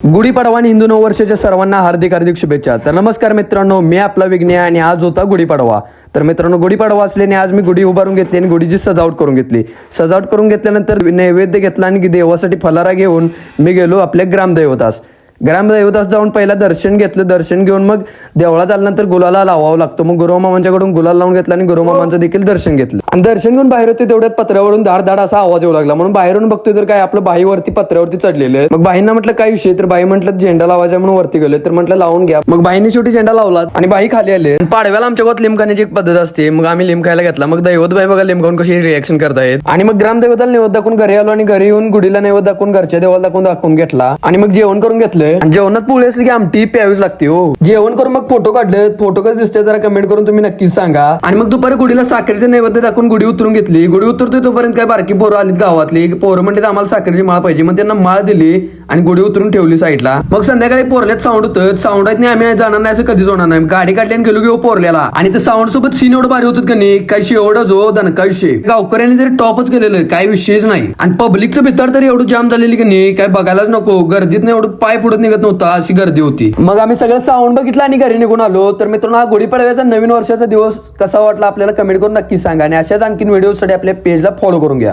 गुढीपाडवा आणि हिंदू नववर्षाच्या सर्वांना हार्दिक हार्दिक शुभेच्छा. तर नमस्कार मित्रांनो, मी आपला विघ्ने आणि आज होता गुढीपाडवा. तर मित्रांनो, गुढीपाडवा असल्याने आज मी गुढी उभारून घेतली आणि गुढीची सजावट करून घेतली. सजावट करून घेतल्यानंतर नैवेद्य घेतला आणि देवासाठी फलारा घेऊन मी गेलो आपल्या ग्रामदैवतास. ग्रामदैवतास जाऊन पहिला दर्शन घेतलं. दर्शन घेऊन मग देवळात आल्यानंतर गुलाला लावावा लागतो. मग गुरुमामांच्याकडून गुलाल लावून घेतला आणि गुरुमामांचं देखील दर्शन घेतलं. आणि दर्शन घेऊन बाहेर होते तेवढ्यात पत्र्यावरून धाड धाड असा आवाज येऊ लागला. म्हणून बाहेरून बघतोय तर काय आपलं बाईवरती पत्र्यावरती चढलेलं आहे. मग बाईंना म्हटलं काय विषय, तर बाई म्हटलं झेंडा लावायचा म्हणून वरती गेलोय. तर म्हटलं लावून घ्या. मग बाईंनी शेवटी झेंडा लावला आणि बाई खाली आले. पाडव्याला आमच्या गावात लिंब खाण्याची एक पद्धत असते. मग आम्ही लिंब खायला घेतला. मग दैवत बाई बघा लिंब खाऊन कशी रिएक्शन करतायत. आणि मग ग्रामदैवताला नैवेद्य दाखवून घरी आलो आणि घरी येऊन गुढीला नैवेद्य दाखवून घरच्या देवाला दाखवून घेतला. आणि मग जेवण करून घेतलं. आणि जेवणात पोळी असली की आमटी प्यावीच लागते हो. जेवण करून मग फोटो काढले. फोटो कसं दिसते जरा कमेंट करून तुम्ही नक्कीच सांगा. आणि मग दुपारी गुढीला साखरेचे नैवेद्य दाखवून गुढी उतरून घेतली. गुढी उतरतोय तोपर्यंत काय बारकी पोरं आलीत गावातली. पोरं म्हणते आम्हाला साखरेची माळ पाहिजे. मग त्यांना माळ दिली आणि गुढी उतरून ठेवली साईडला. मग संध्याकाळी पोरल्यात साऊंड होतं. साऊंड आहेत नाही आम्ही जाणार नाही असं कधीच होणार नाही. गाडी काढली आणि गेलो पोरल्याला. आणि ते साऊंड सोबत सीन एवढं भारी होतं का नाही, काय शेवढं जो दणका विषय. गावकऱ्यांनी तरी टॉपच केलेलं, काय विषयच नाही. आणि पब्लिकचं भितर तरी एवढं जाम झालेली की नाही काय बघायलाच नको. गर्दीत नाही एवढं पाय पुढत निघत नव्हता अशी गर्दी होती. मग आम्ही सगळं साऊंड बघितलं आणि घरी निघून आलो. तर मित्रांनो, हा गुढीपाडव्याचा नवीन वर्षाचा दिवस कसा वाटला आपल्याला कमेंट करून नक्की सांगा. आणि अशाच आणखीन व्हिडिओसाठी आपल्या पेजला फॉलो करून घ्या.